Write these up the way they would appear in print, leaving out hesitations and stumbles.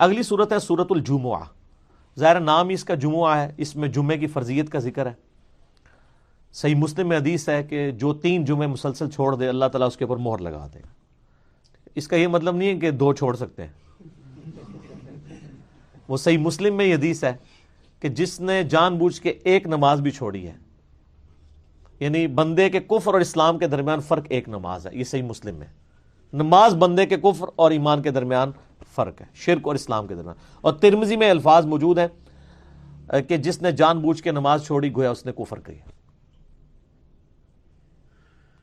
اگلی صورت ہے سورۃ الجمعہ. ظاہر نام ہی اس کا جمعہ ہے، اس میں جمعے کی فرضیت کا ذکر ہے. صحیح مسلم میں حدیث ہے کہ جو 3 جمعے مسلسل چھوڑ دے اللہ تعالیٰ اس کے اوپر مہر لگا دے گا. اس کا یہ مطلب نہیں ہے کہ 2 چھوڑ سکتے ہیں. وہ صحیح مسلم میں یہ حدیث ہے کہ جس نے جان بوجھ کے ایک نماز بھی چھوڑی ہے، یعنی بندے کے کفر اور اسلام کے درمیان فرق ایک نماز ہے. یہ صحیح مسلم میں نماز بندے کے کفر اور ایمان کے درمیان فرق ہے، شرک اور اسلام کے درمیان. اور ترمذی میں الفاظ موجود ہیں کہ جس نے جان بوجھ کے نماز چھوڑی گویا اس نے کفر کیا.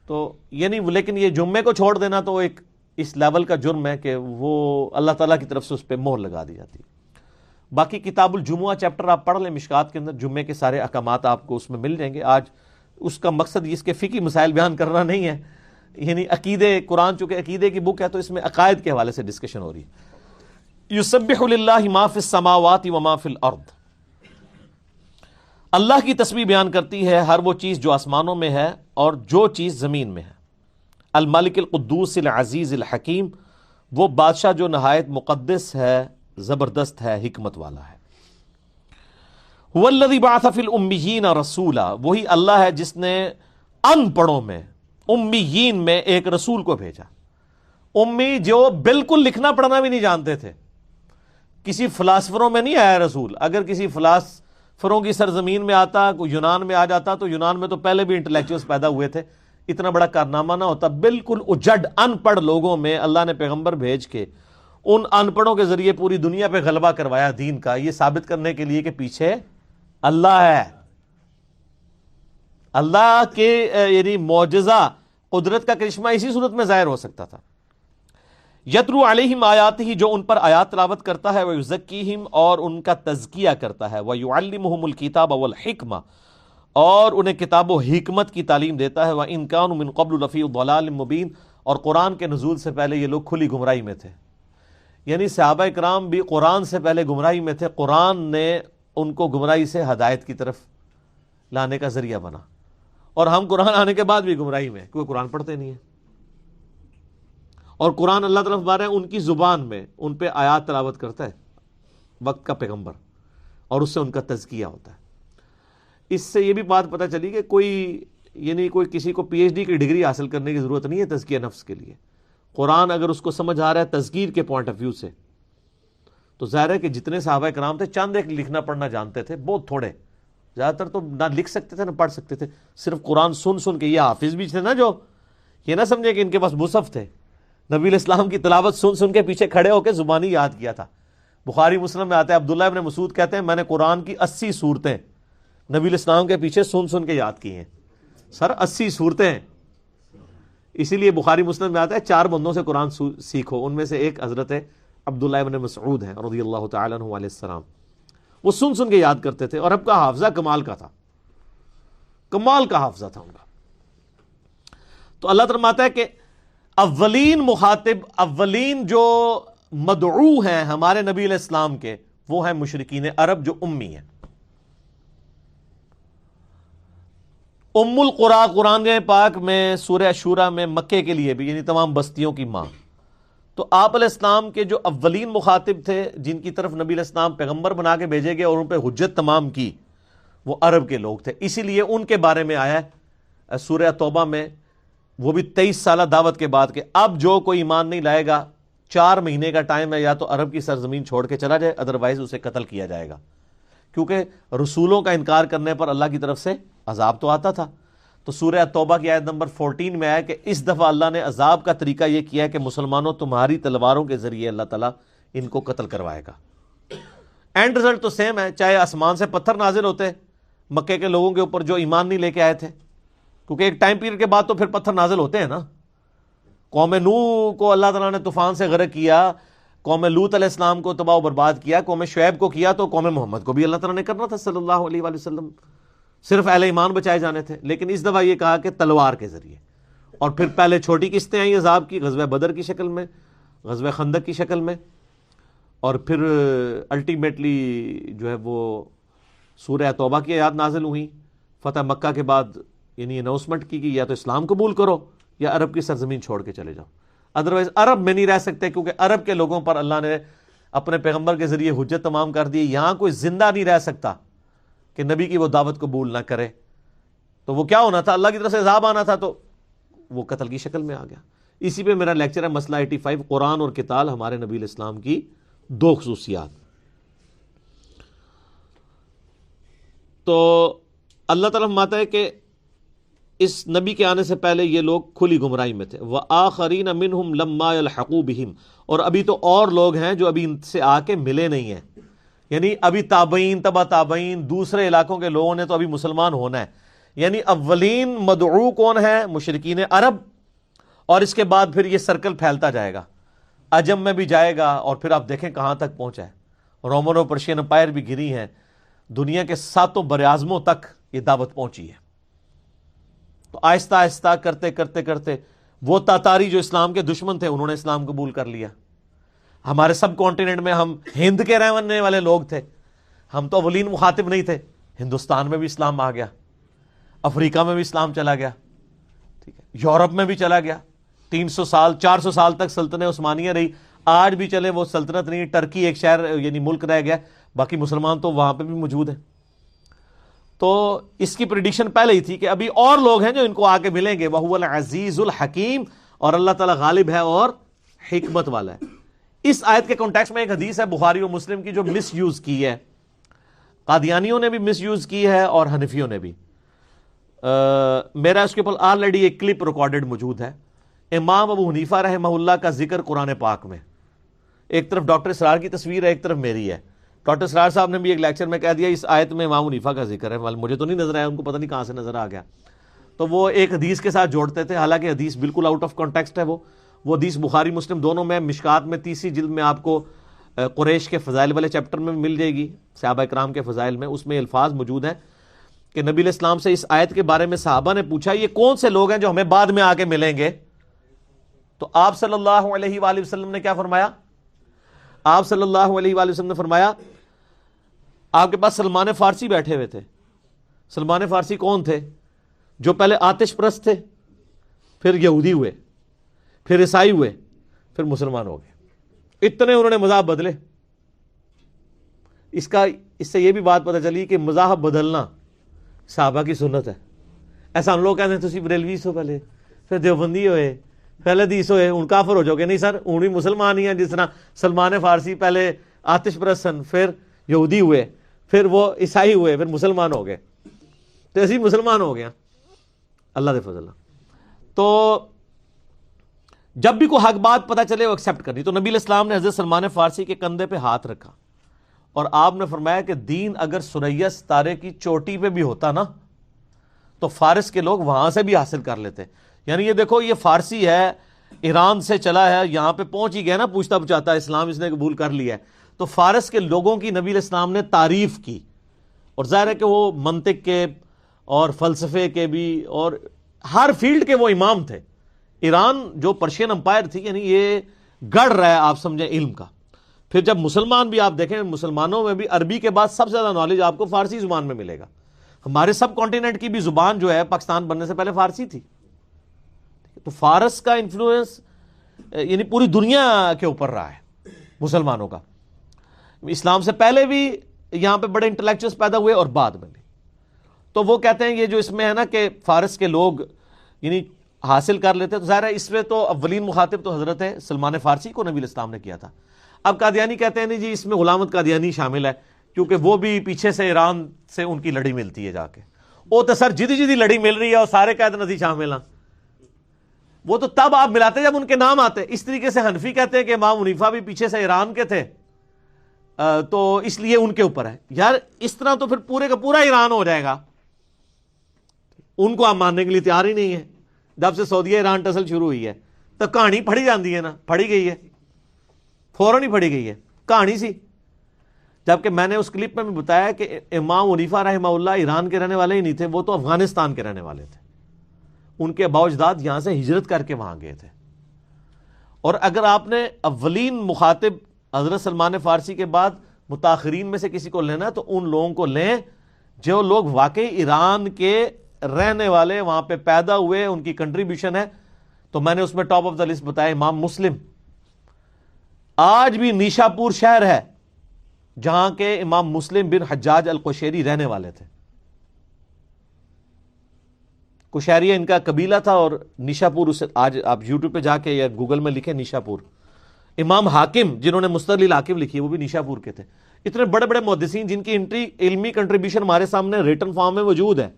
تو یعنی لیکن یہ جمعے کو چھوڑ دینا تو ایک اس لیول کا جرم ہے کہ وہ اللہ تعالیٰ کی طرف سے اس پہ مہر لگا دی جاتی ہے. باقی کتاب الجمعہ چیپٹر آپ پڑھ لیں مشکات کے اندر، جمعے کے سارے احکامات آپ کو اس میں مل جائیں گے. آج اس کا مقصد اس کے فقہی مسائل بیان کرنا نہیں ہے، یعنی عقیدے، قرآن چونکہ عقیدے کی بک ہے تو اس میں عقائد کے حوالے سے ڈسکشن ہو رہی ہے. یسبح للہ ما فی السماوات وما فی الارض، اللہ کی تسبیح بیان کرتی ہے ہر وہ چیز جو آسمانوں میں ہے اور جو چیز زمین میں ہے. الملک القدوس العزیز الحکیم، وہ بادشاہ جو نہایت مقدس ہے، زبردست ہے، حکمت والا ہے. هو الذی بعث فی الامیین رسولا، وہی اللہ ہے جس نے ان پڑھوں میں، امیین میں ایک رسول کو بھیجا. امی جو بالکل لکھنا پڑھنا بھی نہیں جانتے تھے. کسی فلاسفروں میں نہیں آیا رسول. اگر کسی فلاسفروں کی سرزمین میں آتا، کوئی یونان میں آ جاتا تو یونان میں تو پہلے بھی انٹلیکچوئلز پیدا ہوئے تھے، اتنا بڑا کارنامہ نہ ہوتا. بالکل اجڑ ان پڑھ لوگوں میں اللہ نے پیغمبر بھیج کے ان ان پڑھوں کے ذریعے پوری دنیا پہ غلبہ کروایا دین کا، یہ ثابت کرنے کے لیے کہ پیچھے اللہ ہے. اللہ کے یعنی معجزہ قدرت کا کرشمہ اسی صورت میں ظاہر ہو سکتا تھا. یتلو علیہم آیاتہ، جو ان پر آیات تلاوت کرتا ہے، ویزکیہم، اور ان کا تزکیہ کرتا ہے، ویعلمہم الکتاب والحکمہ، اور انہیں کتاب و حکمت کی تعلیم دیتا ہے. وَإِن كَانُوا مِن قَبْلُ لَفِي ضَلَالٍ مُبِينٍ، اور قرآن کے نزول سے پہلے یہ لوگ کھلی گمراہی میں تھے. یعنی صحابہ کرام بھی قرآن سے پہلے گمراہی میں تھے، قرآن نے ان کو گمراہی سے ہدایت کی طرف لانے کا ذریعہ بنا. اور ہم قرآن آنے کے بعد بھی گمراہی میں، کوئی قرآن پڑھتے نہیں ہیں. اور قرآن اللہ تعالیٰ فرما رہے ہیں ان کی زبان میں ان پہ آیات تلاوت کرتا ہے وقت کا پیغمبر، اور اس سے ان کا تزکیہ ہوتا ہے. اس سے یہ بھی بات پتہ چلی کہ کوئی کسی کو پی ایچ ڈی کی ڈگری حاصل کرنے کی ضرورت نہیں ہے تزکیہ نفس کے لیے. قرآن اگر اس کو سمجھ آ رہا ہے تذکیر کے پوائنٹ آف ویو سے، تو ظاہر ہے کہ جتنے صحابہ کرام تھے چند ایک لکھنا پڑھنا جانتے تھے، بہت تھوڑے، زیادہ تر تو نہ لکھ سکتے تھے نہ پڑھ سکتے تھے. صرف قرآن سن کے، یہ حافظ بھی تھے نا جو یہ نہ سمجھے کہ ان کے پاس مصحف تھے، نبی علیہ السلام کی تلاوت سن کے پیچھے کھڑے ہو کے زبانی یاد کیا تھا. بخاری مسلم میں آتا ہے، عبداللہ ابن مسعود کہتے ہیں میں نے قرآن کی 80 صورتیں نبی علیہ السلام کے پیچھے سن کے یاد کی ہیں. سر 80 صورتیں ہیں. اسی لیے بخاری مسلم میں آتا ہے 4 بندوں سے قرآن سیکھو، ان میں سے ایک حضرت عبداللہ ابن مسعود ہیں رضی اللہ تعالیٰ عنہ علیہ السلام. وہ سن کے یاد کرتے تھے، اور اب کا حافظہ کمال کا تھا، کمال کا حافظہ تھا ان کا. تو اللہ فرماتا ہے کہ اولین مخاطب، اولین جو مدعو ہیں ہمارے نبی علیہ السلام کے، وہ ہیں مشرکین عرب جو امی ہیں. ام القرآن قرآن پاک میں سورہ شورى میں مکے کے لیے بھی، یعنی تمام بستیوں کی ماں. تو آپ علیہ السلام کے جو اولین مخاطب تھے جن کی طرف نبی علیہ السلام پیغمبر بنا کے بھیجے گئے اور ان پہ حجت تمام کی، وہ عرب کے لوگ تھے. اسی لیے ان کے بارے میں آیا ہے سورہ توبہ میں، وہ بھی 23 سالہ دعوت کے بعد، کہ اب جو کوئی ایمان نہیں لائے گا 4 مہینے کا ٹائم ہے، یا تو عرب کی سرزمین چھوڑ کے چلا جائے، ادروائز اسے قتل کیا جائے گا. کیونکہ رسولوں کا انکار کرنے پر اللہ کی طرف سے عذاب تو آتا تھا. تو سورہ توبہ کی آیت نمبر 14 میں آیا کہ اس دفعہ اللہ نے عذاب کا طریقہ یہ کیا ہے کہ مسلمانوں تمہاری تلواروں کے ذریعے اللہ تعالیٰ ان کو قتل کروائے گا. اینڈ رزلٹ تو سیم ہے، چاہے آسمان سے پتھر نازل ہوتے مکے کے لوگوں کے اوپر جو ایمان نہیں لے کے آئے تھے، کیونکہ ایک ٹائم پیریڈ کے بعد تو پھر پتھر نازل ہوتے ہیں نا. قوم نوح کو اللہ تعالیٰ نے طوفان سے غرق کیا، قوم لوط علیہ السلام کو تباہ و برباد کیا، قوم شعیب کو کیا، تو قوم محمد کو بھی اللہ تعالیٰ نے کرنا تھا صلی اللہ علیہ وآلہ وسلم. صرف اہل ایمان بچائے جانے تھے، لیکن اس دفعہ یہ کہا کہ تلوار کے ذریعے. اور پھر پہلے چھوٹی قسطیں آئیں عذاب کی، غزوہ بدر کی شکل میں، غزوہ خندق کی شکل میں، اور پھر الٹیمیٹلی جو ہے وہ سورہ توبہ کی آیات نازل ہوئیں. فتح مکہ کے بعد یعنی اناؤنسمنٹ کی کہ یا تو اسلام قبول کرو یا عرب کی سرزمین چھوڑ کے چلے جاؤ، ادروائز عرب میں نہیں رہ سکتے، کیونکہ عرب کے لوگوں پر اللہ نے اپنے پیغمبر کے ذریعے حجت تمام کر دی، یہاں کوئی زندہ نہیں رہ سکتا کہ نبی کی وہ دعوت قبول نہ کرے. تو وہ کیا ہونا تھا؟ اللہ کی طرف سے عذاب آنا تھا، تو وہ قتل کی شکل میں آ گیا. اسی پہ میرا لیکچر ہے مسئلہ 85، قرآن اور قتال ہمارے نبی علیہ السلام کی دو خصوصیات. تو اللہ تعالیٰ فرماتا ہے کہ اس نبی کے آنے سے پہلے یہ لوگ کھلی گمراہی میں تھے. وَآخَرِينَ مِنْهُمْ لَمَّا يَلْحَقُوا بِهِمْ، اور ابھی تو اور لوگ ہیں جو ابھی ان سے آ کے ملے نہیں ہیں، یعنی ابھی تابعین تبع تابعین دوسرے علاقوں کے لوگوں نے تو ابھی مسلمان ہونا ہے. یعنی اولین مدعو کون ہے؟ مشرکین عرب، اور اس کے بعد پھر یہ سرکل پھیلتا جائے گا، عجم میں بھی جائے گا، اور پھر آپ دیکھیں کہاں تک پہنچا ہے. رومن اور پرشین امپائر بھی گری ہیں، دنیا کے 7 براعظموں تک یہ دعوت پہنچی ہے. تو آہستہ آہستہ کرتے کرتے کرتے وہ تاتاری جو اسلام کے دشمن تھے انہوں نے اسلام قبول کر لیا. ہمارے سب کانٹیننٹ میں ہم ہند کے رہنے والے لوگ تھے، ہم تو اولین مخاطب نہیں تھے. ہندوستان میں بھی اسلام آ گیا، افریقہ میں بھی اسلام چلا گیا، ٹھیک ہے، یورپ میں بھی چلا گیا. 300 سال 400 سال تک سلطنت عثمانیہ رہی، آج بھی چلے وہ سلطنت نہیں. ٹرکی ایک شہر یعنی ملک رہ گیا، باقی مسلمان تو وہاں پہ بھی موجود ہیں. تو اس کی پریڈکشن پہلے ہی تھی کہ ابھی اور لوگ ہیں جو ان کو آ کے ملیں گے. وَهُوَ الْعَزِيزُ الْحَكِيمُ، اور اللہ تعالیٰ غالب ہے اور حکمت والا ہے. اس آیت کے کانٹیکسٹ میں ایک حدیث ہے بخاری و مسلم کی جو مس یوز کی ہے، قادیانیوں نے بھی مس یوز کی ہے اور حنفیوں نے بھی. میرا اس کے اوپر آلریڈی ایک کلپ ریکارڈڈ موجود ہے. امام ابو حنیفہ رحمہ اللہ کا ذکر قرآن پاک میں، ایک طرف ڈاکٹر اسرار کی تصویر ہے، ایک طرف میری ہے. ڈاکٹر اسرار صاحب نے بھی ایک لیکچر میں کہہ دیا اس آیت میں امام حنیفہ کا ذکر ہے، مجھے تو نہیں نظر آیا، ان کو پتہ نہیں کہاں سے نظر آ گیا. تو وہ ایک حدیث کے ساتھ جوڑتے تھے، حالانکہ حدیث بالکل آؤٹ آف کانٹیکسٹ ہے. وہ حدیث بخاری مسلم دونوں میں، مشکات میں 30 جلد میں آپ کو قریش کے فضائل والے چیپٹر میں مل جائے گی، صحابہ کرام کے فضائل میں. اس میں الفاظ موجود ہیں کہ نبی علیہ السلام سے اس آیت کے بارے میں صحابہ نے پوچھا یہ کون سے لوگ ہیں جو ہمیں بعد میں آ کے ملیں گے؟ تو آپ صلی اللہ علیہ وآلہ وسلم نے کیا فرمایا؟ آپ صلی اللہ علیہ وآلہ وسلم نے فرمایا آپ کے پاس سلمان فارسی بیٹھے ہوئے تھے. سلمان فارسی کون تھے؟ جو پہلے آتش پرست تھے، پھر یہودی ہوئے، پھر عیسائی ہوئے، پھر مسلمان ہو گئے. اتنے انہوں نے مذاہب بدلے. اس سے یہ بھی بات پتہ چلی کہ مذاہب بدلنا صحابہ کی سنت ہے. ایسا ہم لوگ کہتے ہیں تسی بریلوی سو پہلے، پھر دیوبندی ہوئے، پہلے حدیث ہوئے، ان کافر ہو جاؤ گے. نہیں سر، ان بھی مسلمان ہی ہیں. جس طرح سلمان فارسی پہلے آتش پرست، پھر یہودی ہوئے، پھر وہ عیسائی ہوئے، پھر مسلمان ہو گئے. تو ایسے ہی مسلمان ہو گیا اللہ دے فضل. تو جب بھی کوئی حق بات پتہ چلے وہ ایکسیپٹ کرنی. تو نبی علیہ السلام نے حضرت سلمان فارسی کے کندھے پہ ہاتھ رکھا اور آپ نے فرمایا کہ دین اگر ثریا ستارے کی چوٹی پہ بھی ہوتا نا تو فارس کے لوگ وہاں سے بھی حاصل کر لیتے. یعنی یہ دیکھو، یہ فارسی ہے، ایران سے چلا ہے، یہاں پہ پہنچ ہی گیا نا، پوچھتا پوچھاتا اسلام اس نے قبول کر لیا ہے. تو فارس کے لوگوں کی نبی علیہ السلام نے تعریف کی، اور ظاہر ہے کہ وہ منطق کے اور فلسفے کے بھی اور ہر فیلڈ کے وہ امام تھے. ایران جو پرشین امپائر تھی، یعنی یہ گڑھ رہا ہے آپ سمجھیں علم کا. پھر جب مسلمان بھی آپ دیکھیں، مسلمانوں میں بھی عربی کے بعد سب سے زیادہ نالج آپ کو فارسی زبان میں ملے گا. ہمارے سب کانٹیننٹ کی بھی زبان جو ہے پاکستان بننے سے پہلے فارسی تھی. تو فارس کا انفلوئنس یعنی پوری دنیا کے اوپر رہا ہے مسلمانوں کا. اسلام سے پہلے بھی یہاں پہ بڑے انٹلیکچوئلز پیدا ہوئے اور بعد میں بھی. تو وہ کہتے ہیں یہ جو اس میں ہے نا کہ فارس کے لوگ یعنی حاصل کر لیتے. تو ظاہر ہے اس میں تو اولین مخاطب تو حضرت ہے سلمان فارسی کو نبی علیہ السلام نے کیا تھا. اب قادیانی کہتے ہیں نہیں جی اس میں غلامت قادیانی شامل ہے، کیونکہ وہ بھی پیچھے سے ایران سے ان کی لڑی ملتی ہے جا کے. وہ تو سر جدی جدی لڑی مل رہی ہے اور سارے قید نظی شامل ہیں. وہ تو تب آپ ملاتے جب ان کے نام آتے. اس طریقے سے حنفی کہتے ہیں کہ امام حنیفہ بھی پیچھے سے ایران کے تھے، تو اس لیے ان کے اوپر ہے. یار اس طرح تو پھر پورے کا پورا ایران ہو جائے گا. ان کو آپ ماننے کے لیے تیار ہی نہیں ہے. جب سے سعودیہ ایران ٹسل شروع ہوئی ہے تو کہانی پڑھی جاتی ہے نا، پڑھی گئی ہے، فوراً ہی پڑھی گئی ہے کہانی سی. جبکہ میں نے اس کلپ میں بھی بتایا کہ امام حنیفہ رحمہ اللہ ایران کے رہنے والے ہی نہیں تھے، وہ تو افغانستان کے رہنے والے تھے. ان کے آباء و اجداد یہاں سے ہجرت کر کے وہاں گئے تھے. اور اگر آپ نے اولین مخاطب حضرت سلمان فارسی کے بعد متاخرین میں سے کسی کو لینا تو ان لوگوں کو لیں جو لوگ واقعی ایران کے رہنے والے، وہاں پہ پیدا ہوئے، ان کی کنٹریبیوشن ہے. تو میں نے اس میں ٹاپ آف دا لسٹ بتایا امام مسلم. آج بھی نیشاپور شہر ہے جہاں کے امام مسلم بن حجاج القشیری رہنے والے تھے. قشیریہ ان کا قبیلہ تھا, اور نیشاپور اسے آج آپ یوٹیوب پہ جا کے یا گوگل میں لکھیں نیشاپور. امام حاکم جنہوں نے مستدل الحاکم لکھی ہے وہ بھی نیشاپور کے تھے. اتنے بڑے بڑے محدثین جن کی علمی کنٹریبیوشن ہمارے سامنے ریٹن فارم میں موجود ہے,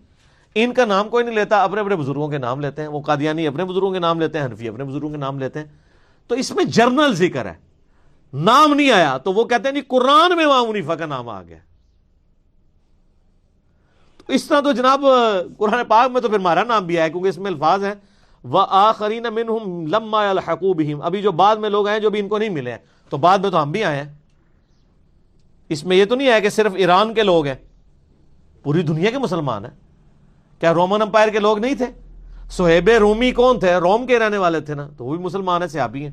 ان کا نام کوئی نہیں لیتا, اپنے اپنے بزرگوں کے نام لیتے ہیں. وہ قادیانی اپنے بزرگوں کے نام لیتے ہیں, حنفی اپنے بزرگوں کے نام لیتے ہیں. تو اس میں جرنل ذکر ہے, نام نہیں آیا, تو وہ کہتے ہیں جی قرآن میں امام حنیفہ کا نام آ گیا. تو اس طرح تو جناب قرآن پاک میں تو پھر ہمارا نام بھی آیا, کیونکہ اس میں الفاظ ہیں وَآخَرِينَ مِنْهُمْ لَمَّا يَلْحَقُوا بِهِمْ, ابھی جو بعد میں لوگ ہیں جو بھی ان کو نہیں ملے ہیں, تو بعد میں تو ہم بھی آئے ہیں. اس میں یہ تو نہیں ہے کہ صرف ایران کے لوگ ہیں, پوری دنیا کے مسلمان ہیں. کیا رومن امپائر کے لوگ نہیں تھے؟ صہیب رومی کون تھے؟ روم کے رہنے والے تھے نا, تو وہ بھی مسلمان ہیں, صحابی ہیں.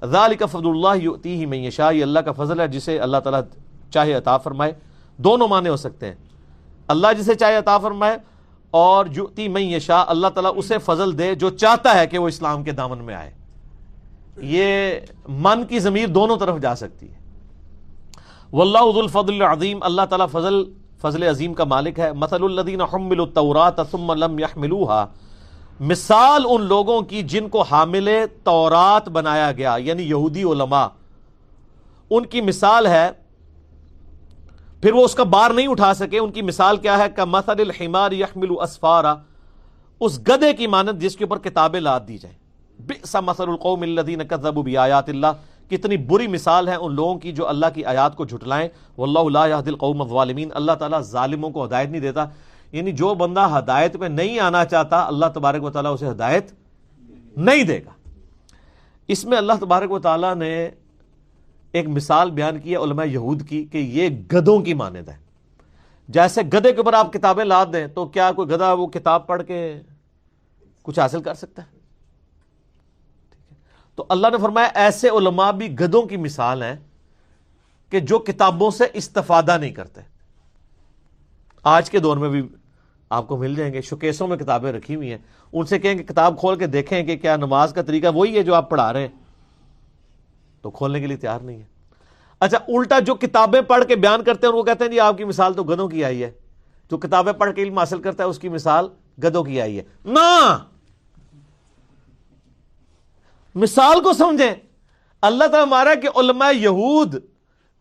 ذَلِكَ فَضْلُ اللَّهِ يُؤْتِيهِ مَن يَشَاءُ, یہ اللہ کا فضل ہے جسے اللہ تعالیٰ چاہے عطا فرمائے. دونوں معنی ہو سکتے ہیں, اللہ جسے چاہے عطا فرمائے, اور یؤتی من یشاء, اللہ تعالیٰ اسے فضل دے جو چاہتا ہے کہ وہ اسلام کے دامن میں آئے. یہ من کی ضمیر دونوں طرف جا سکتی ہے. واللہ ذو الفضل العظیم, اللہ تعالیٰ فضل عظیم کا مالک ہے. مثل الذین حملوا التوراۃ ثم لم يحملوها, مثال ان لوگوں کی جن کو حامل تورات بنایا گیا, یعنی یہودی علماء, ان کی مثال ہے پھر وہ اس کا بار نہیں اٹھا سکے. ان کی مثال کیا ہے؟ کمثل الحمار یحمل اسفارا, اس گدھے کی مانند جس کے اوپر کتابیں لاد دی جائیں. بئس مثل القوم الذین کذبوا بآیات اللہ, کتنی بری مثال ہے ان لوگوں کی جو اللہ کی آیات کو جھٹلائیں. واللہ لا یہدی القوم الظالمین, اللہ تعالیٰ ظالموں کو ہدایت نہیں دیتا. یعنی جو بندہ ہدایت پہ نہیں آنا چاہتا, اللہ تبارک و تعالیٰ اسے ہدایت نہیں دے گا. اس میں اللہ تبارک و تعالیٰ نے ایک مثال بیان کی ہے علماء یہود کی, کہ یہ گدھوں کی مانند ہے. جیسے گدھے کے اوپر آپ کتابیں لاد دیں, تو کیا کوئی گدھا وہ کتاب پڑھ کے کچھ حاصل کر سکتا ہے؟ تو اللہ نے فرمایا ایسے علماء بھی گدھوں کی مثال ہیں کہ جو کتابوں سے استفادہ نہیں کرتے. آج کے دور میں بھی آپ کو مل جائیں گے, شوکیسوں میں کتابیں رکھی ہوئی ہیں, ان سے کہیں کہ کتاب کھول کے دیکھیں کہ کیا نماز کا طریقہ وہی ہے جو آپ پڑھا رہے ہیں, تو کھولنے کے لیے تیار نہیں ہے. اچھا الٹا جو کتابیں پڑھ کے بیان کرتے ہیں وہ کہتے ہیں جی آپ کی مثال تو گدھوں کی آئی ہے. جو کتابیں پڑھ کے علم حاصل کرتا ہے اس کی مثال گدھوں کی آئی ہے. نہ, مثال کو سمجھیں. اللہ تعالیٰ ہمارا کہ علماء یہود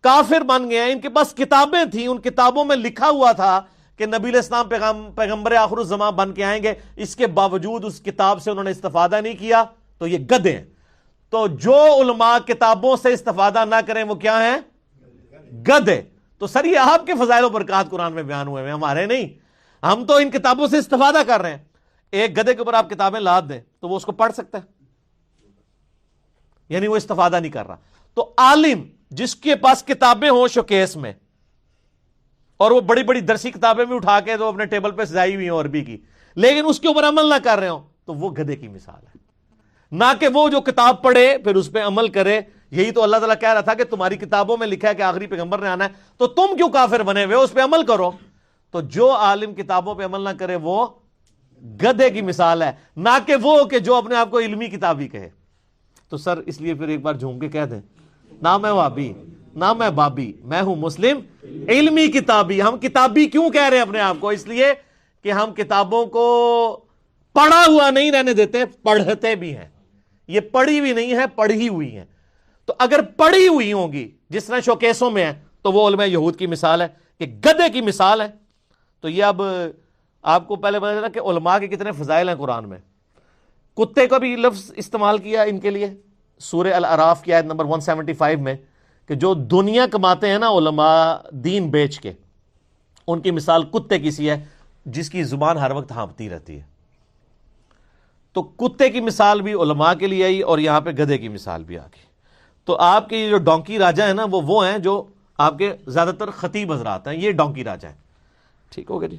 کافر بن گئے ہیں, ان کے پاس کتابیں تھیں, ان کتابوں میں لکھا ہوا تھا کہ نبی علیہ السلام پیغمبر آخر الزمان بن کے آئیں گے, اس کے باوجود اس کتاب سے انہوں نے استفادہ نہیں کیا, تو یہ گدھے ہیں. تو جو علماء کتابوں سے استفادہ نہ کریں وہ کیا ہیں؟ گدھے. تو سر یہ آپ کے فضائل و برکات قرآن میں بیان ہوئے ہیں, ہمارے نہیں. ہم تو ان کتابوں سے استفادہ کر رہے ہیں. ایک گدھے کے اوپر آپ کتابیں لاد دیں تو وہ اس کو پڑھ سکتا ہے, یعنی وہ استفادہ نہیں کر رہا. تو عالم جس کے پاس کتابیں ہوں شوکیس میں, اور وہ بڑی بڑی درسی کتابیں بھی اٹھا کے تو اپنے ٹیبل پہ سجائی ہوئی ہیں عربی کی, لیکن اس کے اوپر عمل نہ کر رہے ہوں, تو وہ گدھے کی مثال ہے. نہ کہ وہ جو کتاب پڑھے پھر اس پہ عمل کرے. یہی تو اللہ تعالیٰ کہہ رہا تھا کہ تمہاری کتابوں میں لکھا ہے کہ آخری پیغمبر نے آنا ہے, تو تم کیوں کافر بنے ہوئے, اس پہ عمل کرو. تو جو عالم کتابوں پہ عمل نہ کرے وہ گدھے کی مثال ہے, نہ کہ وہ کہ جو اپنے آپ کو علمی کتابی کہے. تو سر اس لیے پھر ایک بار جھوم کے کہہ دیں, نہ میں وابی نہ میں بابی, میں ہوں مسلم علمی کتابی. ہم کتابی کیوں کہہ رہے ہیں اپنے آپ کو؟ اس لیے کہ ہم کتابوں کو پڑھا ہوا نہیں رہنے دیتے, پڑھتے بھی ہیں. یہ پڑھی ہوئی نہیں ہے, پڑھی ہوئی ہیں. تو اگر پڑھی ہوئی ہوں گی جس طرح شوکیسوں میں ہے, تو وہ علماء یہود کی مثال ہے کہ گدھے کی مثال ہے. تو یہ اب آپ کو پہلے پتا چلا کہ علماء کے کتنے فضائل ہیں قرآن میں. کتے کا بھی لفظ استعمال کیا ان کے لیے سورہ الاعراف کی آیت نمبر 175 میں, کہ جو دنیا کماتے ہیں نا علماء دین بیچ کے, ان کی مثال کتے کی سی ہے جس کی زبان ہر وقت ہانپتی رہتی ہے. تو کتے کی مثال بھی علماء کے لیے آئی, اور یہاں پہ گدھے کی مثال بھی آ گئی. تو آپ کے جو ڈونکی راجا ہیں نا, وہ ہیں جو آپ کے زیادہ تر خطیب حضرات ہیں, یہ ڈونکی راجا ہیں. ٹھیک ہو گیا جی.